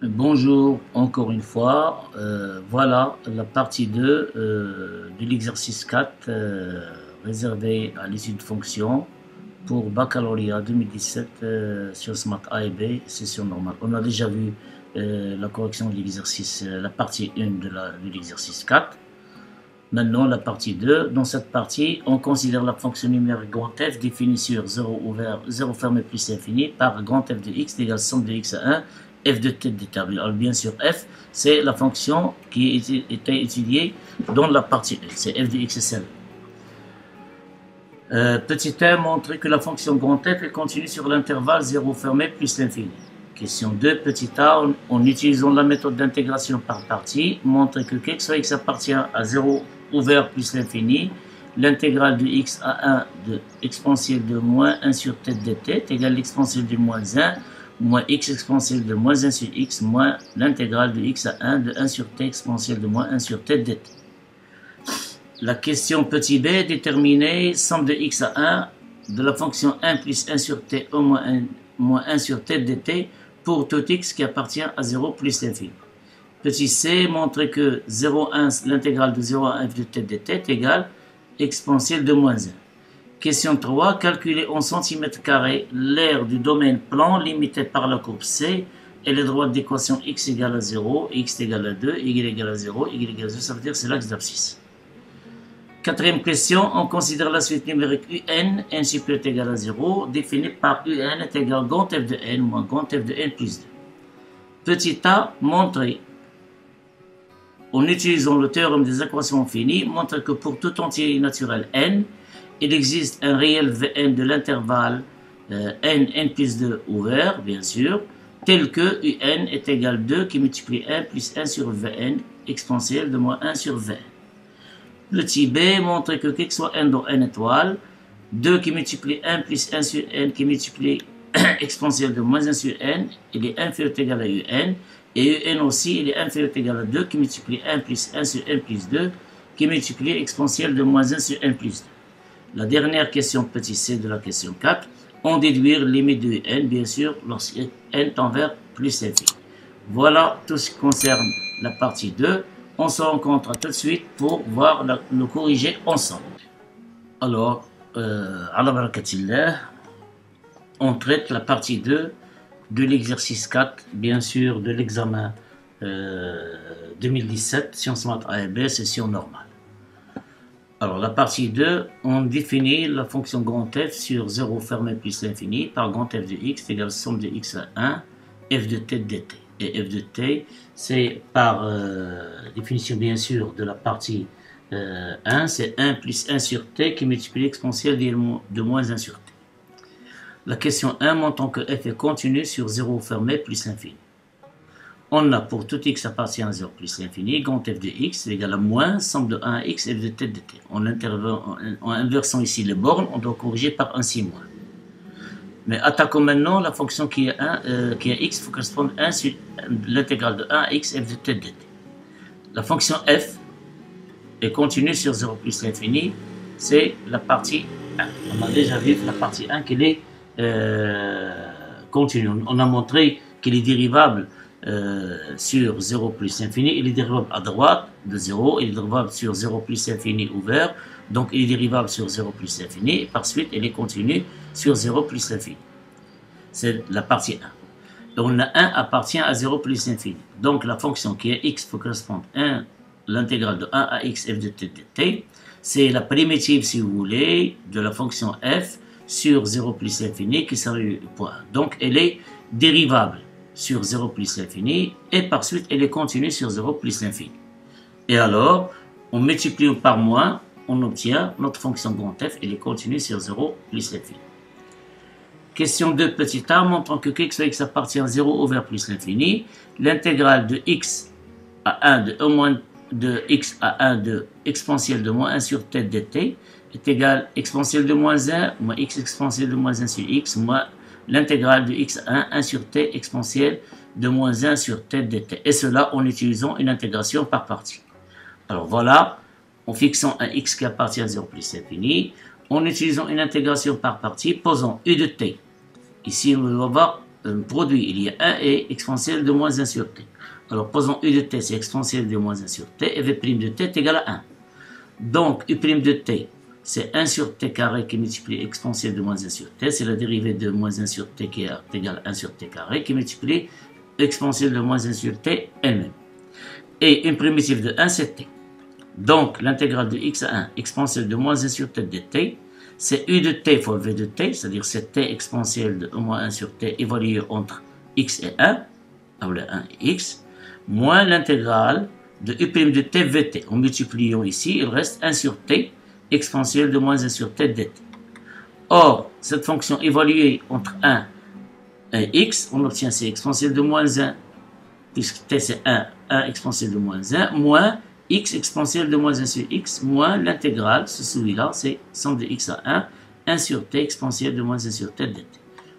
Bonjour, encore une fois. Voilà la partie 2 de l'exercice 4 réservé à l'étude de fonction pour baccalauréat 2017 sciences maths A et B, session normale. On a déjà vu la correction de l'exercice, la partie 1 de l'exercice 4. Maintenant, la partie 2. Dans cette partie, on considère la fonction numérique grand F définie sur 0 ouvert, 0 fermé plus infini par grand F de x égale somme de x à 1, f de t d'établi. Alors, bien sûr, f, c'est la fonction qui était étudiée dans la partie 1. C'est f de x et celle. Petit 1 montre que la fonction grand F est continue sur l'intervalle 0 fermé plus l'infini. Question 2, petit a, en utilisant la méthode d'intégration par partie, montre que quel que soit x appartient à 0 ouvert plus l'infini, l'intégrale de x à 1 de exponentielle de moins 1 sur t dt est égale à l'exponentielle de moins 1 moins x exponentielle de moins 1 sur x moins l'intégrale de x à 1 de 1 sur t exponentielle de moins 1 sur t dt. La question petit b, déterminer somme de x à 1 de la fonction 1 plus 1 sur t au moins 1 sur t dt pour tout x qui appartient à 0 plus l'infini. Petit c montre que 0,1, l'intégrale de 0 à f de t dt est égale exponentielle de moins 1. Question 3, calculer en centimètres carrés l'aire du domaine plan limité par la courbe C et les droites d'équation x égale à 0, x égale à 2, y égale à 0, y égale à 2, ça veut dire c'est l'axe d'abscisse. Quatrième question, on considère la suite numérique un, n supérieur est égal à 0, définie par un est égal à grand f de n moins grand f de n plus 2. Petit a, montrer, en utilisant le théorème des équations finies, montre que pour tout entier naturel n, il existe un réel Vn de l'intervalle n plus 2 ouvert, bien sûr, tel que un est égal à 2 qui multiplie 1 plus 1 sur Vn exponentielle de moins 1 sur Vn. Petit b montre que quel que soit n dans n étoile, 2 qui multiplie 1 plus 1 sur n qui multiplie exponentielle de moins 1 sur n, il est inférieur ou égal à un, et un aussi, il est inférieur ou égal à 2 qui multiplie 1 plus 1 sur n plus 2 qui multiplie exponentielle de moins 1 sur n plus 2. La dernière question petit c de la question 4, on déduire limite de n, bien sûr, lorsque n tend vers plus infini. Voilà tout ce qui concerne la partie 2. On se rencontre tout de suite pour voir le corriger ensemble. Alors, ala barakatillah, on traite la partie 2 de l'exercice 4, bien sûr, de l'examen 2017, sciences maths A et B, session normale. Alors, la partie 2, on définit la fonction grand F sur 0 fermé plus l'infini par grand F de x égale somme de x à 1, f de t dt. Et f de t, c'est par définition bien sûr de la partie 1, c'est 1 plus 1 sur t qui multiplie l'exponentielle de moins 1 sur t. La question 1 montrant que f est continu sur 0 fermé plus l'infini. On a pour tout x appartient à 0 plus l'infini, grand f de x est égal à moins somme de 1 à x f de t dt. En inversant ici les bornes, on doit corriger par un signe moins. Mais attaquons maintenant la fonction qui est x, il faut correspondre à 1 sur l'intégrale de 1 à x f de t dt. La fonction f est continue sur 0 plus l'infini, c'est la partie 1. On a déjà vu la partie 1 qu'elle est continue. On a montré qu'elle est dérivable sur 0 plus l'infini, il est dérivable à droite de 0, il est dérivable sur 0 plus l'infini ouvert, donc il est dérivable sur 0 plus l'infini, et par suite il est continu sur 0 plus l'infini. C'est la partie 1. Donc le 1 appartient à 0 plus l'infini. Donc la fonction qui est x faut correspondre à l'intégrale de 1 à x f de t dt. C'est la primitive, si vous voulez, de la fonction f sur 0 plus l'infini qui s'arrive au point 1. Donc elle est dérivable sur 0 plus l'infini et par suite elle est continue sur 0 plus l'infini. Et alors, on multiplie par moins, on obtient notre fonction grand f, elle est continue sur 0 plus l'infini. Question 2 petit a, montrant que quel que soit x appartient à 0 ouvert plus l'infini, l'intégrale de x à 1 de x à 1 de exponentielle de moins 1 sur t dt est égale exponentielle de moins 1 moins x exponentielle de moins 1 sur x moins l'intégrale de x à 1 sur t exponentielle de moins 1 sur t dt. Et cela en utilisant une intégration par partie. Alors voilà, en fixant un x qui appartient à 0 plus l'infini, en utilisant une intégration par partie, posons u de t. Ici, on doit voir produit, il y a 1 et exponentielle de moins 1 sur t. Alors, posons u de t, c'est exponentielle de moins 1 sur t, et v' de t est égal à 1. Donc, u' de t, c'est 1 sur t carré qui multiplie exponentielle de moins 1 sur t, c'est la dérivée de moins 1 sur t qui est égale à 1 sur t carré, qui multiplie exponentielle de moins 1 sur t elle-même. Et une primitive de 1, c'est t. Donc, l'intégrale de x à 1, exponentielle de moins 1 sur t de t, c'est u de t fois v de t, c'est-à-dire c'est t exponentielle de moins 1 sur t évaluée entre x et 1, ou le 1 et x, moins l'intégrale de u' de t vt. En multipliant ici, il reste 1 sur t exponentielle de moins 1 sur t dt. Or, cette fonction évaluée entre 1 et x, on obtient c exponentielle de moins 1, puisque t c'est 1 exponentielle de moins 1, moins x exponentielle de moins 1 sur x, moins l'intégrale, celui-là, c'est somme de x à 1 sur t exponentielle de moins 1 sur t dt.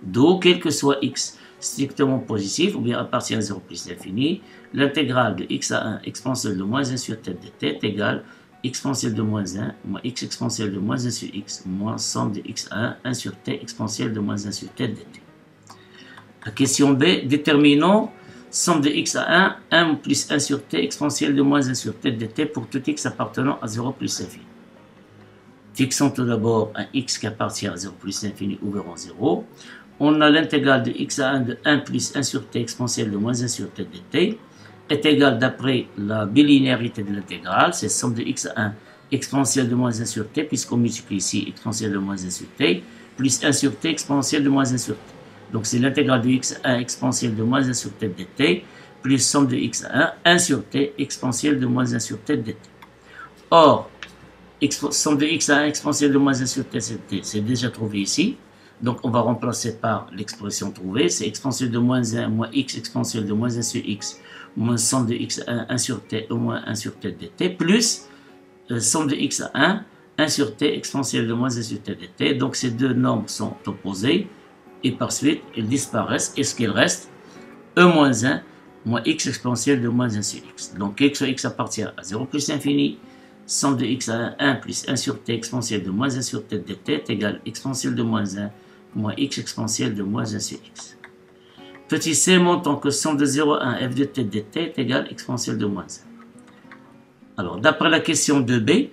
D'où, quel que soit x strictement positif, ou bien appartient à 0 plus l'infini, l'intégrale de x à 1 exponentielle de moins 1 sur t dt est égale exponentielle de moins 1, moins x exponentielle de moins 1 sur x, moins somme de x à 1 sur t exponentielle de moins 1 sur t dt. La question B, déterminons somme de x à 1 plus 1 sur t exponentielle de moins 1 sur t dt pour tout x appartenant à 0 plus l'infini. Fixons tout d'abord un x qui appartient à 0 plus l'infini ouvrant 0. On a l'intégrale de x à 1 de 1 plus 1 sur t exponentielle de moins 1 sur t dt est égale d'après la bilinéarité de l'intégrale, c'est somme de x à 1 exponentielle de moins 1 sur t, puisqu'on multiplie ici exponentielle de moins 1 sur t, plus 1 sur t exponentielle de moins 1 sur t. Donc c'est l'intégrale de x à 1 exponentielle de moins 1 sur t dt, plus somme de x à 1 sur t exponentielle de moins 1 sur t dt. Or, somme de x à 1 exponentielle de moins 1 sur t, c'est déjà trouvé ici. Donc on va remplacer par l'expression trouvée, c'est exponentielle de moins 1 moins x exponentielle de moins 1 sur x, moins somme de x à 1 sur t au moins 1 sur t dt, plus somme de x à 1 sur t exponentielle de moins 1 sur t dt. Donc ces deux nombres sont opposés, et par suite ils disparaissent, et ce qu'il reste, e moins 1 moins x exponentielle de moins 1 sur x. Donc quel que soit x appartient à 0 plus l'infini, somme de x à 1 plus 1 sur t exponentielle de moins 1 sur t dt est égale exponentielle de moins 1 moins x exponentielle de moins 1 sur x. Petit c montrant que somme de 0 à 1 f de t dt est égale exponentielle de moins 1. Alors, d'après la question 2b,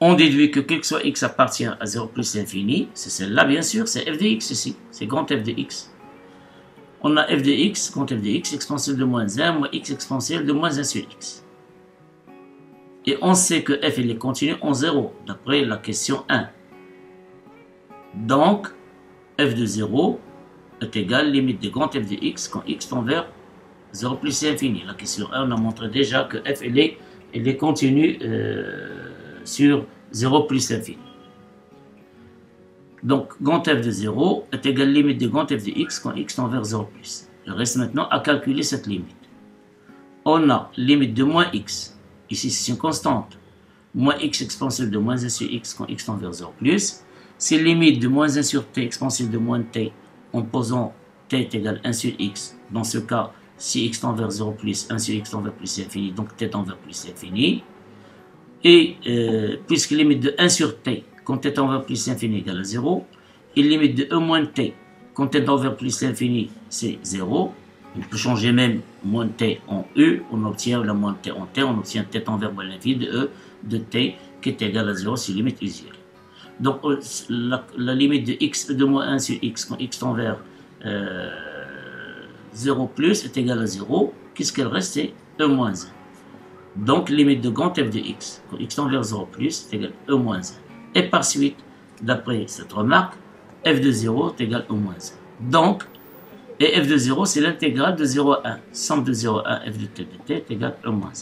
on déduit que quel que soit x appartient à 0 plus l'infini, c'est celle-là bien sûr, c'est f de x ici, c'est grand f de x. On a f de x, grand f de x, exponentielle de moins 1 moins x exponentielle de moins 1 sur x. Et on sait que f il est continu en 0, d'après la question 1. Donc, f de 0 est égal limite de grand f de x quand x tend vers 0 plus l'infini. La question 1, on a montré déjà que f il est continu sur 0 plus l'infini. Donc, grand f de 0 est égal limite de grand f de x quand x tend vers 0 plus. Il reste maintenant à calculer cette limite. On a limite de moins x. Ici, c'est une constante. Moins x exponentielle de moins 1 sur x quand x tend vers 0 plus. C'est limite de moins 1 sur t exponentielle de moins t en posant t est égal à 1 sur x. Dans ce cas, si x tend vers 0 plus, 1 sur x tend vers plus l'infini, donc t tend vers plus l'infini. Et puisque limite de 1 sur t quand t tend vers plus l'infini égale à 0, et limite de e moins t quand t tend vers plus l'infini, c'est 0. On peut changer même moins t en e, on obtient la moins t en t, on obtient t tend vers l'infini de e de t qui est égal à 0 si limite usuelle. Donc la limite de x de moins 1 sur x quand x tend vers 0 plus est égale à 0. Qu'est-ce qu'elle reste? C'est e moins 1. Donc limite de grand f de x quand x tend vers 0 plus est égal à e moins 1. Et par suite, d'après cette remarque, f de 0 est égal à e moins 1. Donc, et f de 0 c'est l'intégrale de 0 à 1. Somme de 0 à 1 f de t de t est égal à e moins 1.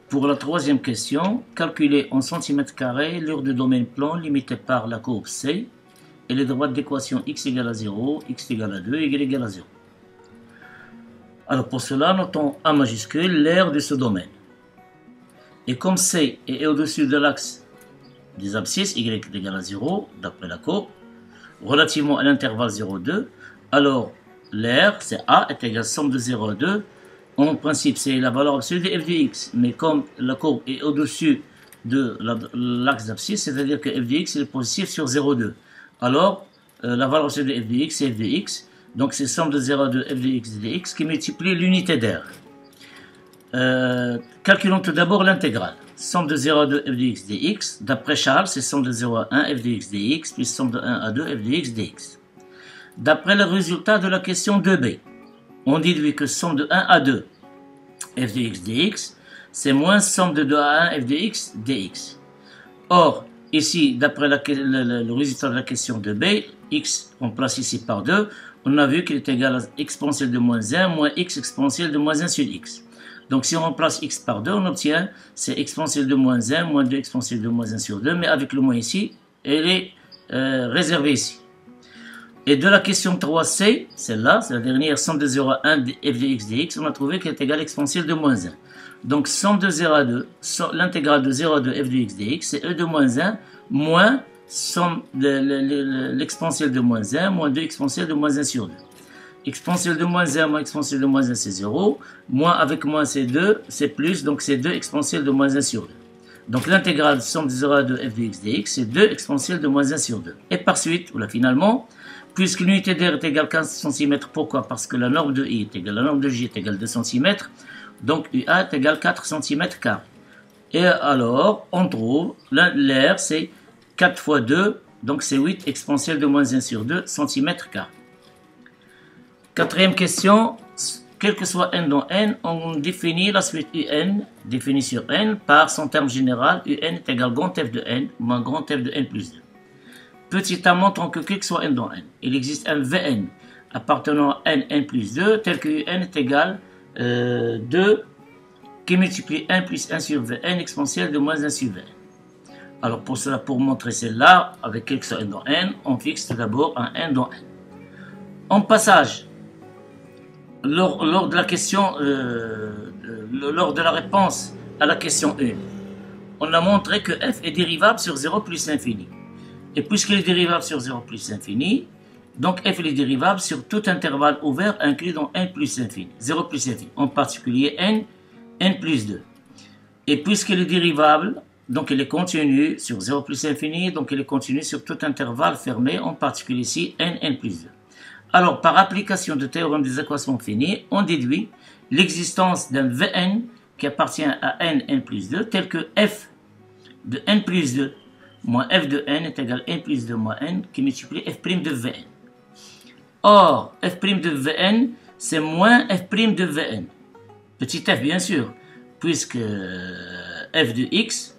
Pour la troisième question, calculer en centimètres carrés l'heure de domaine plan limitée par la courbe C et les droites d'équation x égale à 0, x égale à 2, y égale à 0. Alors pour cela, notons A majuscule l'aire de ce domaine. Et comme C est au-dessus de l'axe des abscisses, y est égal à 0, d'après la courbe, relativement à l'intervalle 0,2, alors l'aire, c'est A, est égal à somme de 0 à 2. En principe, c'est la valeur absolue de f de x, mais comme la courbe est au-dessus de l'axe d'abscisse, c'est-à-dire que f de x est positif sur 0,2. Alors, la valeur absolue de f de x, c'est f de x. Donc c'est somme de 0 à 2 f de x dx qui multiplie l'unité d'air. Calculons tout d'abord l'intégrale. Somme de 0 à 2 f de x dx. D'après Charles, c'est somme de 0 à 1 f de x dx plus somme de 1 à 2 f de x dx. D'après le résultat de la question 2b, on déduit que somme de 1 à 2 f de x dx, c'est moins somme de 2 à 1 f de x dx. Or, ici, d'après le résultat de la question 2b, x, on place ici par 2, on a vu qu'il est égal à exponentielle de moins 1 moins x exponentielle de moins 1 sur x. Donc si on remplace x par 2, on obtient c'est exponentielle de moins 1 moins 2 exponentielle de moins 1 sur 2, mais avec le moins ici, elle est réservée ici. Et de la question 3c, celle-là, c'est la dernière, somme de 0 à 1 f de x dx, on a trouvé qu'elle est égale à exponentielle de moins 1. Donc somme de 0 à 2, l'intégrale de 0 à 2 f de x dx, c'est e de moins 1 moins somme de l'exponentielle de moins 1 moins 2 exponentielle de moins 1 sur 2. Exponentielle de moins 1 moins exponentielle de moins 1, c'est 0. Moins avec moins, c'est 2. C'est plus, donc c'est 2 exponentielle de moins 1 sur 2. Donc l'intégrale de somme de 0 à 2 f de x dx, c'est 2 exponentielle de moins 1 sur 2. Et par suite, ou là finalement, puisque l'unité d'air est égale à 15 cm, pourquoi? Parce que la norme de I est égale, la norme de J est égale à 2 cm, donc UA est égale à 4 cm². Et alors, on trouve, l'air c'est 4 fois 2, donc c'est 8 exponentielle de moins 1 sur 2 cm². Quatrième question, quel que soit n dans n, on définit la suite un, définie sur n, par son terme général, un est égal à grand f de n, moins grand f de n plus 2. Petit a montrant que quel que soit n dans n, il existe un Vn appartenant à n plus 2, tel que un est égal à 2, qui multiplie 1 plus 1 sur Vn exponentielle de moins 1 sur Vn. Alors pour cela, pour montrer celle-là, avec quel que soit n dans n, on fixe tout d'abord un n dans n. En passage, lors de la question, lors de la réponse à la question 1, on a montré que f est dérivable sur 0 plus l'infini. Et puisqu'il est dérivable sur 0 plus l'infini, donc f est dérivable sur tout intervalle ouvert inclus dans n plus l'infini, 0 plus l'infini, en particulier n plus 2. Et puisqu'il est dérivable, donc il est continu sur 0 plus l'infini, donc il est continu sur tout intervalle fermé, en particulier ici n plus 2. Alors, par application du théorème des équations finies, on déduit l'existence d'un Vn qui appartient à n plus 2, tel que f de n plus 2 moins f de n est égal à n plus 2 moins n qui multiplie f' de Vn. Or, f' de Vn, c'est moins f' de Vn. Petit f, bien sûr, puisque f de x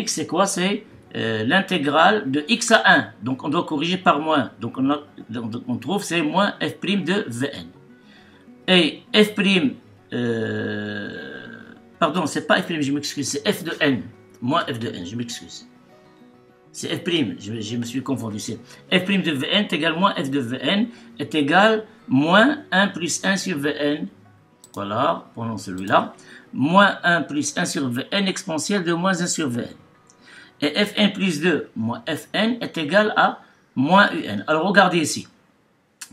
c'est quoi? C'est l'intégrale de x à 1, donc on doit corriger par moins, donc on trouve c'est moins f' de Vn. Et f', pardon, c'est pas f', je m'excuse, c'est f de n, moins f de n, je m'excuse. C'est f', je me suis confondu, c'est f' de Vn est égal moins f de Vn est égal moins 1 plus 1 sur Vn, voilà, prenons celui-là, moins 1 plus 1 sur Vn exponentielle de moins 1 sur Vn. Et Fn plus 2 moins Fn est égal à moins Un. Alors regardez ici,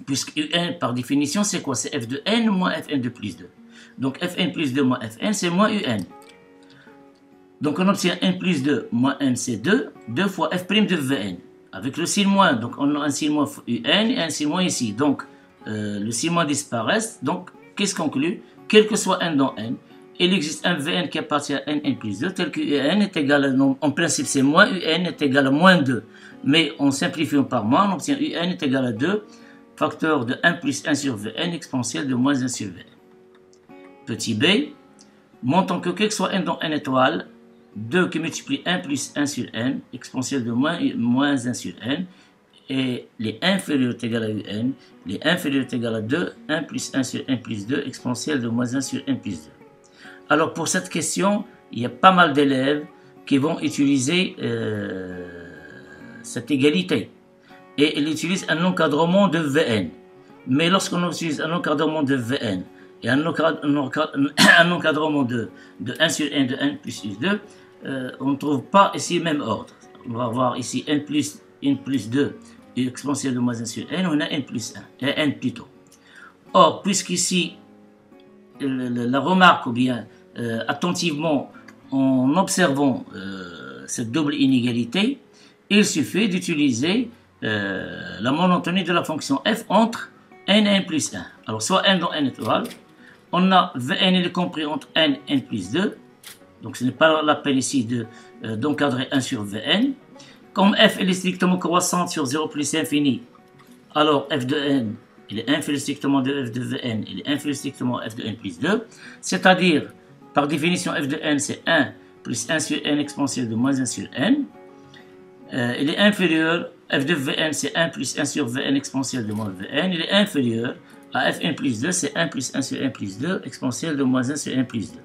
puisque Un par définition c'est quoi? C'est f de n moins Fn de plus 2. Donc Fn plus 2 moins Fn c'est moins Un. Donc on obtient n plus 2 moins n c'est 2, 2 fois f' de Vn. Avec le signe moins, donc on a un signe moins Un et un signe moins ici. Donc le signe moins disparaît. Donc qu'est-ce qu'on conclut? Quel que soit n dans n, il existe un Vn qui appartient à n plus 2, tel que Un est égal à, en principe c'est moins Un est égal à moins 2. Mais en simplifiant par moins, on obtient Un est égal à 2, facteur de 1 plus 1 sur Vn exponentielle de moins 1 sur Vn. Petit b, montrant que quel que soit n dans n étoile, 2 qui multiplie 1 plus 1 sur n, exponentielle de moins 1 sur n, et les inférieurs est égal à Un, les inférieurs est égal à 2, 1 plus 1 sur n plus 2, exponentielle de moins 1 sur n plus 2. Alors pour cette question, il y a pas mal d'élèves qui vont utiliser cette égalité. Et ils utilisent un encadrement de Vn. Mais lorsqu'on utilise un encadrement de Vn et un encadrement de 1 sur n de n plus 2, on ne trouve pas ici le même ordre. On va voir ici n plus 2 exponentielle de moins 1 sur n, on a n plus 1, et n plutôt. Or, puisqu'ici, la remarque, ou bien attentivement, en observant cette double inégalité, il suffit d'utiliser la monotonie de la fonction f entre n et n plus 1. Alors, soit n dans n étoile, on a Vn il est compris entre n et n plus 2. Donc, ce n'est pas la peine ici d'encadrer 1 sur Vn. Comme f est strictement croissante sur 0 plus infini, alors f de n, il est inférieur strictement de f de Vn, il est inférieur strictement f de n plus 2. C'est-à-dire, par définition, f de n, c'est 1 plus 1 sur n exponentielle de moins 1 sur n. Il est inférieur, f de Vn, c'est 1 plus 1 sur Vn exponentielle de moins Vn. Il est inférieur à Fn plus 2, c'est 1 plus 1 sur n plus 2 exponentielle de moins 1 sur n plus 2.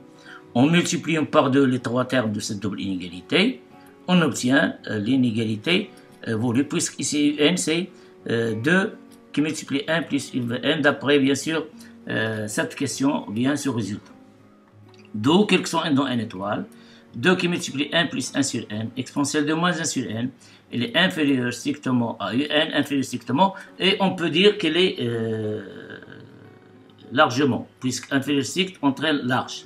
En multipliant par 2 les trois termes de cette double inégalité, on obtient l'inégalité voulue, puisque ici un c'est 2 qui multiplie 1 plus n, d'après bien sûr cette question, bien ce résultat. D'où, quels que sont n dans n étoile, 2 qui multiplie 1 plus 1 sur n, exponentielle de moins 1 sur n, elle est inférieure strictement à un, inférieure strictement, et on peut dire qu'elle est largement, puisque inférieure strict entraîne large.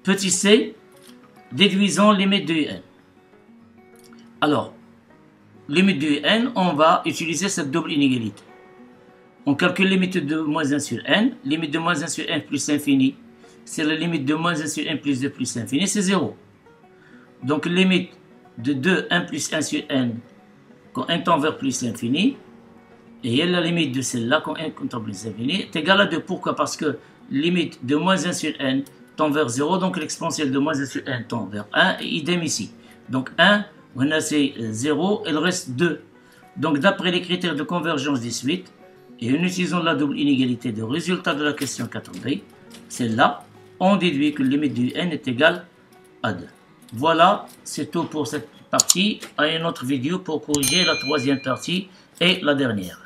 Petit c, déduisons limite de un. Alors, limite de n, on va utiliser cette double inégalité. On calcule limite de moins 1 sur n, limite de moins 1 sur n plus infini, c'est la limite de moins 1 sur n plus 2 plus infini, c'est 0. Donc, limite de 2, 1 plus 1 sur n, quand n tend vers plus infini, et la limite de celle-là, quand n tend vers plus infini, est égale à 2. Pourquoi? Parce que limite de moins 1 sur n tend vers 0, donc l'exponentielle de moins 1 sur n tend vers 1, et idem ici. Donc 1, on a c'est 0, il reste 2. Donc d'après les critères de convergence des suites, et en utilisant la double inégalité de résultat de la question 4b, celle-là, on déduit que la limite du n est égale à 2. Voilà, c'est tout pour cette partie. À une autre vidéo pour corriger la troisième partie et la dernière.